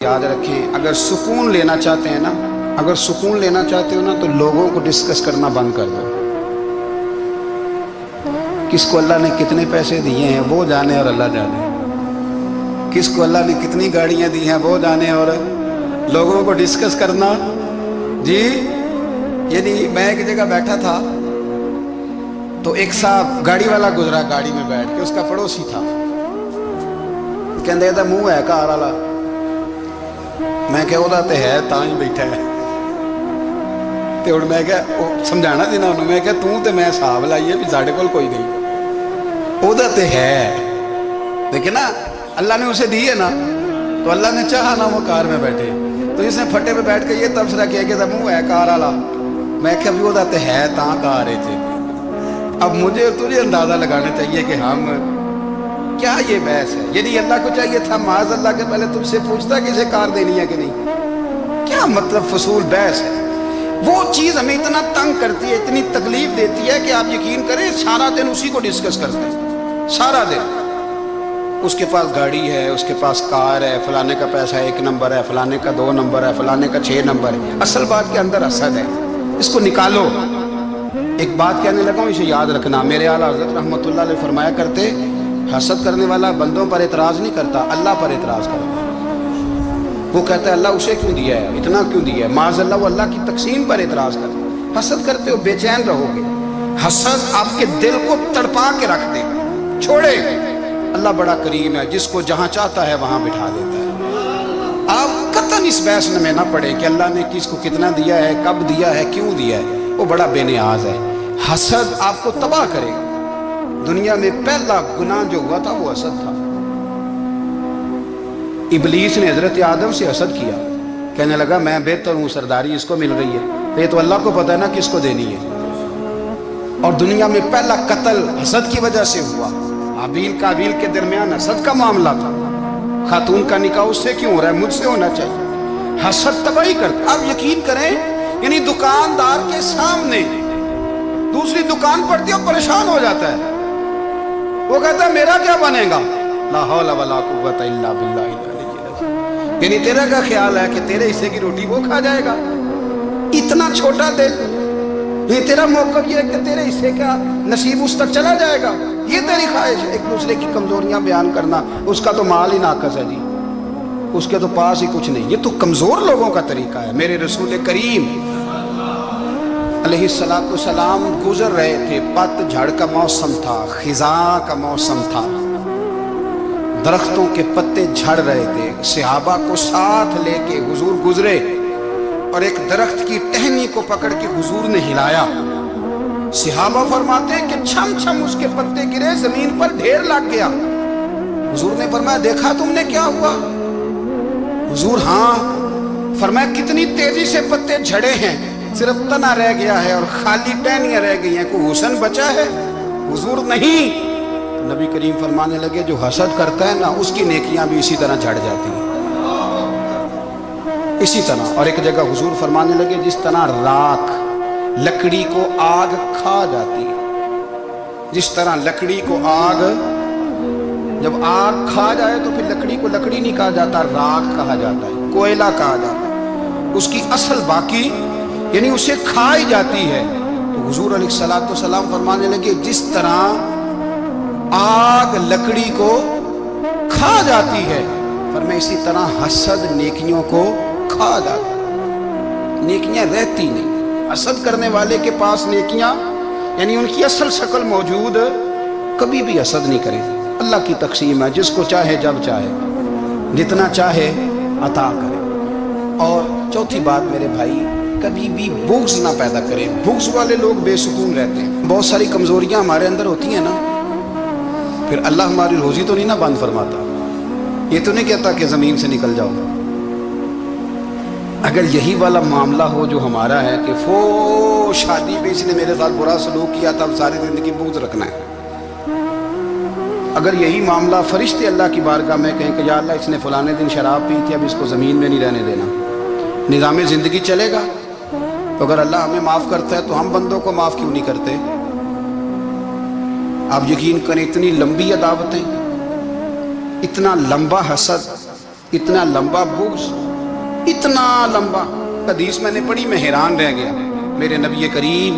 یاد رکھیں، اگر سکون لینا چاہتے ہیں نا، اگر سکون لینا چاہتے ہو نا تو لوگوں کو ڈسکس کرنا بند کر دو۔ کس کو اللہ نے کتنے پیسے دیے ہیں وہ جانے اور اللہ جانے، کس کو اللہ نے کتنی گاڑیاں دی ہیں وہ جانے، اور لوگوں کو ڈسکس کرنا جی۔ یعنی میں ایک جگہ بیٹھا تھا تو ایک صاحب گاڑی والا گزرا، گاڑی میں بیٹھ کے، اس کا پڑوسی تھا، کہندے منہ ہے کار والا، میں کہ وہ تے ہے تاں ہی بیٹھا ہے تے ہن میں کہ سمجھانا سی نا انہوں، میں کہ توں تے میں حساب لائیے بھی ساڈے کول کوئی نہیں، وہ تے ہے لیکن نا اللہ نے اسے دی ہے نا، تو اللہ نے چاہا نا وہ کار میں بیٹھے، تو اس نے پھٹے پہ بیٹھ کے یہ تبصرہ کیا کہ منہ ہے کار والا، میں کہ ابھی وہ تے ہے تاں کار ہے تھے۔ اب مجھے اور تجھے اندازہ لگانا چاہیے کہ ہم کیا یہ بحث ہے، یعنی اللہ کو چاہیے تھا معاذ اللہ کے پہلے تم سے پوچھتا کہ اسے کار دینی ہے کہ نہیں، کیا مطلب فضول بحث ہے۔ وہ چیز ہمیں اتنا تنگ کرتی ہے، اتنی تکلیف دیتی ہے کہ آپ یقین کریں سارا دن اسی کو ڈسکس کرتے ہیں، سارا دن اس کے پاس گاڑی ہے، اس کے پاس کار ہے، فلانے کا پیسہ 1 نمبر ہے، فلانے کا 2 نمبر ہے، فلانے کا 6 نمبر ہے۔ اصل بات کے اندر حسد ہے، اس کو نکالو۔ ایک بات کہنے لگا ہوں، اسے یاد رکھنا، میرے اعلیٰ حضرت رحمۃ اللہ علیہ فرمایا کرتے، حسد کرنے والا بندوں پر اعتراض نہیں کرتا، اللہ پر اعتراض کرتا ہے۔ وہ کہتا ہے اللہ اسے کیوں دیا ہے، اتنا کیوں دیا ہے، معاذ اللہ وہ اللہ کی تقسیم پر اعتراض کرتا ہے۔ حسد کرتے ہو بے چین رہو گے، حسد آپ کے دل کو تڑپا کے رکھ دے گا، چھوڑے۔ اللہ بڑا کریم ہے، جس کو جہاں چاہتا ہے وہاں بٹھا دیتا ہے۔ آپ قطعاً اس بحث میں نہ پڑے کہ اللہ نے کس کو کتنا دیا ہے، کب دیا ہے، کیوں دیا ہے، وہ بڑا بے نیاز ہے۔ حسد آپ کو تباہ کرے گا۔ دنیا میں پہلا گناہ جو ہوا تھا وہ حسد تھا۔ ابلیس نے حضرت آدم سے حسد کیا، کہنے لگا میں بہتر ہوں، سرداری اس کو مل گئی ہے، یہ تو اللہ کو پتہ ہے نا کس کو دینی ہے۔ اور دنیا میں پہلا قتل حسد کی وجہ سے ہوا، حابیل قابیل کے درمیان حسد کا معاملہ تھا۔ خاتون کا نکاح اس سے کیوں ہو رہا ہے، مجھ سے ہونا چاہیے۔ حسد تباہی کرتا۔ اب یقین کریں، یعنی دکاندار کے سامنے دوسری دکان پڑتی ہے اور پریشان ہو جاتا ہے، وہ کہتا ہے میرا کیا بنے گا، لا حول ولا قوت الا باللہ العلی العظیم۔ یعنی تیرا کا خیال ہے کہ تیرے حصے کی روٹی وہ کھا جائے گا، اتنا چھوٹا دل، یہ تیرا موقف یہ ہے کہ تیرے حصے کا نصیب اس تک چلا جائے گا، یہ تیری خواہش ہے۔ ایک دوسرے کی کمزوریاں بیان کرنا، اس کا تو مال ہی ناقص ہے جی، اس کے تو پاس ہی کچھ نہیں، یہ تو کمزور لوگوں کا طریقہ ہے۔ میرے رسول کریم علیہ السلام گزر رہے تھے، پت جھڑ کا موسم تھا، خزاں کا موسم تھا، درختوں کے پتے جھڑ رہے تھے، صحابہ کو ساتھ لے کے حضور گزرے اور ایک درخت کی ٹہنی کو پکڑ کے حضور نے ہلایا۔ صحابہ فرماتے ہیں کہ چھم چھم اس کے پتے گرے، زمین پر ڈھیر لگ گیا۔ حضور نے فرمایا دیکھا تم نے کیا ہوا؟ حضور ہاں۔ فرمایا کتنی تیزی سے پتے جھڑے ہیں، صرف تنا رہ گیا ہے اور خالی ٹہنیاں رہ گئی ہیں، کوئی حسن بچا ہے؟ حضور نہیں۔ نبی کریم فرمانے لگے جو حسد کرتا ہے نا اس کی نیکیاں بھی اسی طرح جھڑ جاتی ہیں، اسی طرح۔ اور ایک جگہ حضور فرمانے لگے جس طرح راکھ لکڑی کو آگ کھا جاتی ہے، جس طرح لکڑی کو آگ، جب آگ کھا جائے تو پھر لکڑی کو لکڑی نہیں کہا جاتا، راکھ کہا جاتا ہے، کوئلہ کہا جاتا ہے، اس کی اصل باقی یعنی اسے کھائی جاتی ہے۔ تو حضور علیہ السلام فرمانے لگے جس طرح آگ لکڑی کو کھا جاتی ہے، فرمایا اسی طرح حسد نیکیوں کو کھا جاتا ہے، نیکیاں رہتی نہیں۔ حسد کرنے والے کے پاس نیکیاں یعنی ان کی اصل شکل موجود، کبھی بھی حسد نہیں کرے۔ اللہ کی تقسیم ہے، جس کو چاہے جب چاہے جتنا چاہے عطا کرے۔ اور چوتھی بات میرے بھائی، کبھی بھی بغض نہ پیدا کریں، بغض والے لوگ بے سکون رہتے ہیں۔ بہت ساری کمزوریاں ہمارے اندر ہوتی ہیں نا، پھر اللہ ہماری روزی تو نہیں نہ بند فرماتا، یہ تو نہیں کہتا کہ زمین سے نکل جاؤ۔ اگر یہی والا معاملہ ہو جو ہمارا ہے کہ شادی پہ اس نے میرے ساتھ برا سلوک کیا تھا، اب ساری زندگی بغض رکھنا ہے، اگر یہی معاملہ فرشتے اللہ کی بارگاہ میں کہیں کہ یا اللہ اس نے فلانے دن شراب پی تھی، اب اس کو زمین میں نہیں رہنے دینا، نظام زندگی چلے گا؟ تو اگر اللہ ہمیں معاف کرتا ہے تو ہم بندوں کو معاف کیوں نہیں کرتے؟ آپ یقین کریں اتنی لمبی عداوتیں، اتنا لمبا حسد، इतना लंबा बुग़्ज़, इतना लंबा। हदीस मैंने पढ़ी, मैं हैरान रह गया। मेरे नबी करीम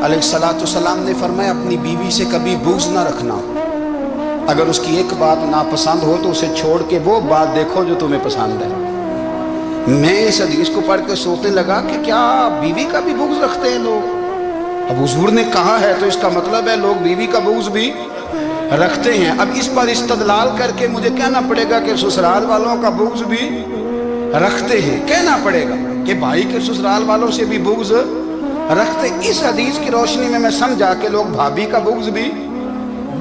अलैहिस्सलाम ने फरमाया अपनी बीवी से कभी बुग़्ज़ ना रखना। अगर उसकी एक बात नापसंद हो तो उसे छोड़ के वो बात देखो जो तुम्हें पसंद है। मैं इस हदीस को पढ़ के सोचने लगा कि क्या बीवी का भी बुग़्ज़ रखते हैं लोग? अब हुजूर ने कहा है तो इसका मतलब है लोग बीवी का बुग़्ज़ भी रखते हैं। अब इस पर इस्तदलाल करके मुझे कहना पड़ेगा कि ससुराल वालों का बुग़्ज़ भी रखते हैं। कहना पड़ेगा कि भाई के ससुराल वालों से भी बुग़्ज़ रखते। इस हदीस की रोशनी में मैं समझा कि लोग भाभी का बुग़्ज़ भी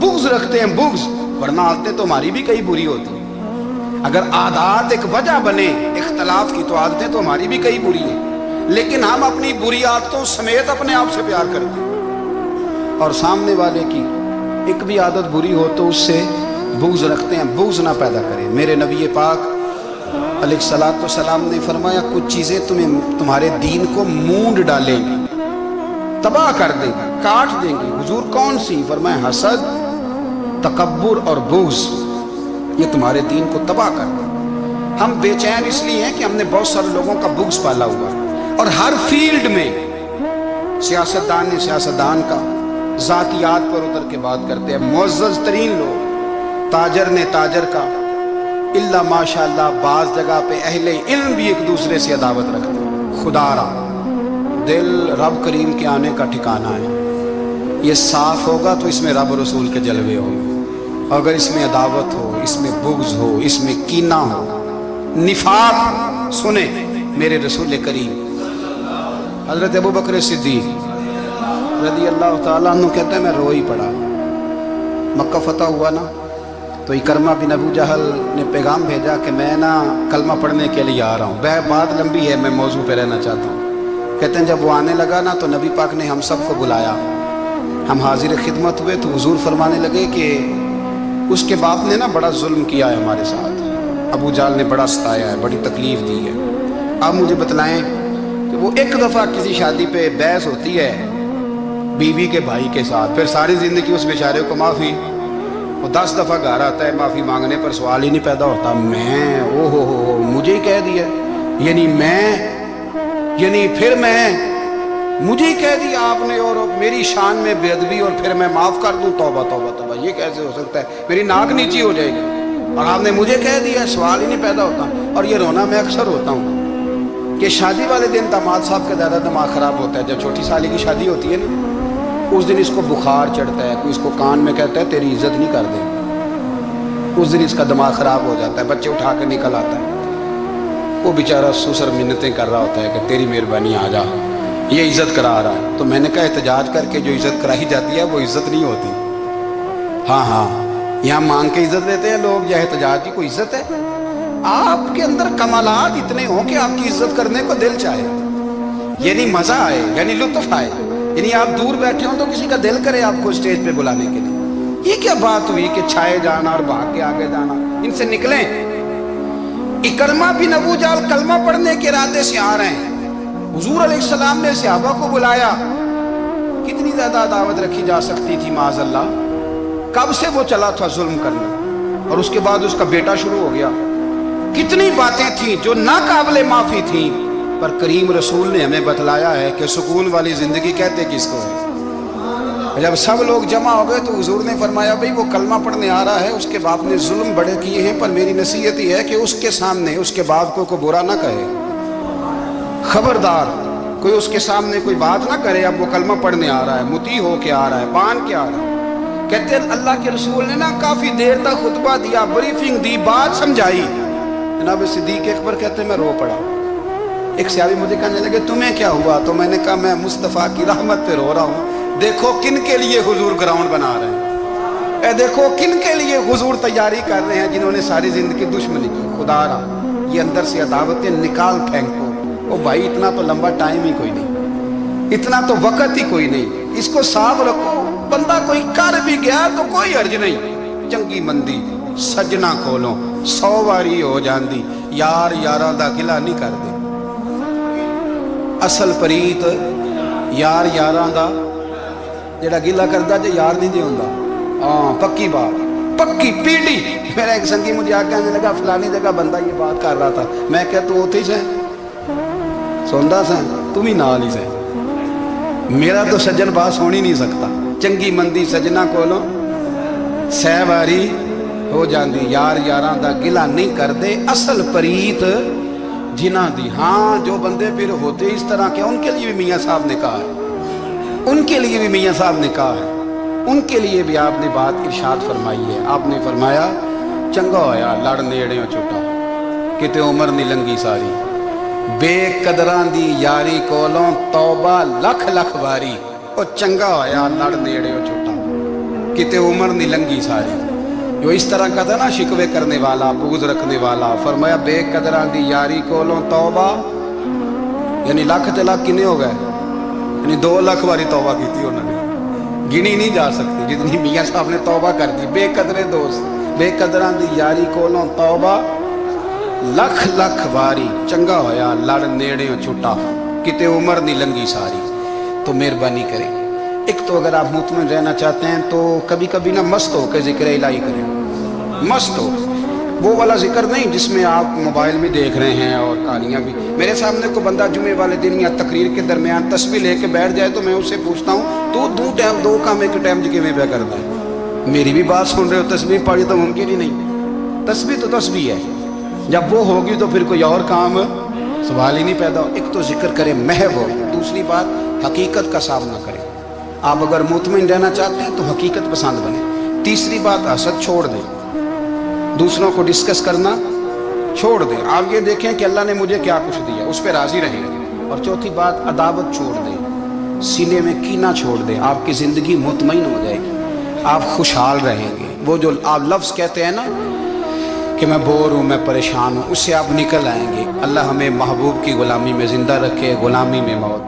बुग़्ज़ रखते हैं। बुग़्ज़, वरना आदतें तो हमारी भी कई बुरी होती हैं। अगर आदत एक वजह बने इख्तलाफ की तो आदतें तो हमारी भी कई बुरी हैं, लेकिन हम अपनी बुरी आदतों समेत अपने आप से प्यार करते हैं और सामने वाले की एक भी आदत बुरी हो तो उससे बुग़्ज़ रखते हैं। बुग़्ज़ ना पैदा करें। मेरे नबी पाक अलैहिस्सलाम ने फरमाया कुछ चीज़ें तुम्हारे दीन को मूंड डालेंगी, तबाह कर देंगी, काट देंगी। हुजूर कौन सी? फरमाया हसद, तकब्बुर और बुग़्ज़, ये तुम्हारे दीन को तबाह कर दें। हम बेचैन इसलिए हैं कि हमने बहुत सारे लोगों का बुग़्ज़ पाला हुआ है और हर फील्ड में सियासतदान ने सियासतदान का, ज़ातियात पर उतर के बात करते हैं, मुअज़्ज़ज़ तरीन लोग, ताजर ने ताजर का, इल्ला माशाअल्लाह बाज़ जगह पे अहले इल्म भी एक दूसरे से अदावत रखते हैं। खुदारा दिल रब करीम के आने का ठिकाना है। ये साफ होगा तो इसमें रब रसूल के जलवे होंगे। अगर इसमें अदावत हो, इसमें बुग़्ज़ हो, इसमें कीना हो, निफाक, सुने मेरे रसूल करीम हज़रत अबू बकर सिद्दीक़ रज़ी अल्लाह ताला अन्हु कहते हैं मैं रो ही पड़ा। मक्का फतह हुआ ना तो इकरमा बिन अबू जहल ने पैगाम भेजा कि मैं ना कलमा पढ़ने के लिए आ रहा हूँ। बात लंबी है, मैं मौजू पे रहना चाहता हूँ। कहते हैं जब वो आने लगा ना तो नबी पाक ने हम सबको बुलाया, हम हाजिर खिदमत हुए तो हुजूर फरमाने लगे कि उसके बाप ने ना बड़ा जुल्म किया है हमारे साथ, अबू जहल ने बड़ा सताया है, बड़ी तकलीफ़ दी है। आप मुझे बतलाएं कि वो एक दफ़ा किसी शादी पे बहस होती है बीवी के भाई के साथ, फिर सारी ज़िंदगी उस बेचारे को माफ़ी, वो 10 दफ़ा घर आता है माफ़ी मांगने पर सवाल ही नहीं पैदा होता। मैं ओ हो मुझे ही कह दिया, यानी फिर मैं मुझे ही कह दिया आपने और मेरी शान में बेअदबी और फिर मैं माफ़ कर दूँ? तौबा तौबा तौबा, ये कैसे हो सकता है? मेरी नाक नीची हो जाएगी और आपने मुझे कह दिया, सवाल ही नहीं पैदा होता। और ये रोना मैं अक्सर होता हूँ कि शादी वाले दिन दामाद साहब का ज़्यादा दिमाग ख़राब होता है। जब छोटी साली की शादी होती है ना उस दिन इसको बुखार चढ़ता है, कोई इसको कान में कहता है तेरी इज्जत नहीं कर दे, उस दिन इसका दिमाग ख़राब हो जाता है, बच्चे उठा के निकल आता है। वो बेचारा सुसर मिन्नतें कर रहा होता है कि तेरी मेहरबानी आ जा, ये इज्जत करा रहा है। तो मैंने कहा एहतजाज करके जो इज्जत कराई जाती है वो इज्जत नहीं होती। हाँ, यहाँ मांग के इज्जत लेते हैं लोग, या एहतजाज की कोई इज्जत है? आपके अंदर कमालात इतने हों कि आपकी इज्जत करने को दिल चाहे, यानी मज़ा आए, यानी लुत्फ़ आए, यानी आप दूर बैठे हो तो किसी का दिल करे आपको स्टेज पे बुलाने के लिए। ये क्या बात हुई कि छाए जाना और भाग के आगे जाना? इनसे निकलें। इकरमा बिन अबू जहल कलमा पढ़ने के इरादे से आ रहे हैं। हुजूर अलैहिस्सलाम ने सहाबा को बुलाया। कितनी ज्यादा दावत रखी जा सकती थी माज़अल्लाह? कब से वो चला था जुल्म करना और उसके बाद उसका बेटा शुरू हो गया। कितनी बातें थी जो नाकाबिले माफी थी, पर करीम रसूल ने हमें बतलाया है कि सुकून वाली जिंदगी कहते किसको है। जब सब लोग जमा हो गए तो हुजूर ने फरमाया भाई वो कलमा पढ़ने आ रहा है, उसके बाप ने जुल्म बड़े किए हैं, पर मेरी नसीहत ही है कि उसके सामने उसके बाप को बुरा ना कहे। खबरदार कोई उसके सामने कोई बात ना करे। अब वो कलमा पढ़ने आ रहा है, मुती हो के आ रहा है, बांध के आ रहा है। कहते हैं अल्लाह के रसूल ने ना काफी देर तक खुतबा दिया, ब्रीफिंग दी, बात समझाई। जनाब सिद्दीक अकबर कहते मैं रो पड़ा। एक सहाबी मुझे कहने लगे तुम्हें क्या हुआ? तो मैंने कहा मैं मुस्तफ़ा की रहमत पे रो रहा हूँ। देखो किन के लिए हुजूर ग्राउंड बना रहे हैं, देखो किन के लिए हुजूर तैयारी कर रहे हैं जिन्होंने सारी जिंदगी दुश्मनी की। खुदारा ये अंदर से अदावतें निकाल फेंको। ओ भाई इतना तो लंबा टाइम ही कोई नहीं, इतना तो वक्त ही कोई नहीं, इसको साफ रखो। बंदा कोई कर भी गया तो कोई अर्ज नहीं। चंगी मंदी सजना कोलों 100 वारी हो जाती, यार यारां दा गिला नहीं करदे। असल परीत यार यारां दा जेड़ा गिला करदा जे यार नहीं जे हुंदा। हाँ पक्की बात। पक्की पीढ़ी। मेरा एक संगी मुझे आके कहने लगा फलानी जगह बंदा ये बात कर रहा था। मैं क्या तू उथे ही से सुनदा सा, तुम ही नाल ही से। मेरा तो सज्जन बात सुन ही नहीं सकता। चंगी मंदी सजना कोलों सहवारी हो जाती, यार यारां दा गिला नहीं करते, असल परीत जिन्हां दी। हाँ, जो बंदे फिर होते इस तरह के, उनके लिए भी मियाँ साहब ने कहा है, उनके लिए भी मियाँ साहब ने कहा है, उनके लिए भी आपने बात इरशाद फरमाई है। आपने फरमाया चंगा होया लड़ नेड़ियों छुटा, किते उम्र नहीं लंगी सारी, बेकदरां दी यारी कोलों तौबा लख लख वारी। और चंगा होया लड़ नेड़ियों छुटा, किते उम्र नहीं लंगी सारी। जो इस तरह का था ना, शिकवे करने वाला, बुग़्ज़ रखने वाला, फरमाया बेकदरां दी यारी कोलों तौबा, यानी लाख ते लाख किन्ने हो गए, यानी 2 लाख वारी तौबा की थी उन्होंने, गिनी नहीं जा सकती जितनी मियाँ साहब ने तौबा कर दी। बेकदरे दोस्त, बेकदरां दी यारी कोलों तौबा लख लख वारी, चंगा होया लड़ नेड़ियों छुटा, किते उम्र नहीं लंगी सारी। तो मेहरबानी करें, एक तो अगर आप मुतमईन रहना चाहते हैं तो कभी कभी ना मस्त हो के जिक्र इलाही करें। मस्त हो, वो वाला जिक्र नहीं जिसमें आप मोबाइल में देख रहे हैं और कहानियाँ भी। मेरे सामने को बंदा जुमे वाले दिन या तकरीर के दरमियान तस्बीह लेके बैठ जाए तो मैं उससे पूछता हूँ तो 2 काम एक टाइम जिक्र पे करता है। मेरी भी बात सुन रहे हो, तस्बीह पढ़ी तो मुमकिन ही नहीं। तस्बीह तो तस्बीह है, जब वो होगी तो फिर कोई और काम सवाल ही नहीं पैदा हो। एक तो जिक्र करें महव हो, दूसरी बात हकीकत का सामना करें। आप अगर मुतमईन रहना चाहते हैं तो हकीकत पसंद बने। तीसरी बात हसद छोड़ दें, दूसरों को डिस्कस करना छोड़ दें। आप ये देखें कि अल्लाह ने मुझे क्या कुछ दिया, उस पर राजी रहें। और चौथी बात अदावत छोड़ दें, सीने में कीना छोड़ दें। आपकी ज़िंदगी मुतमईन हो जाएगी, आप खुशहाल रहेंगे। वो जो आप लफ्ज़ कहते हैं ना कि मैं बोर हूँ, मैं परेशान हूँ, उससे आप निकल आएंगे। अल्लाह हमें महबूब की ग़ुलामी में ज़िंदा रखे, ग़ुलामी में मौत।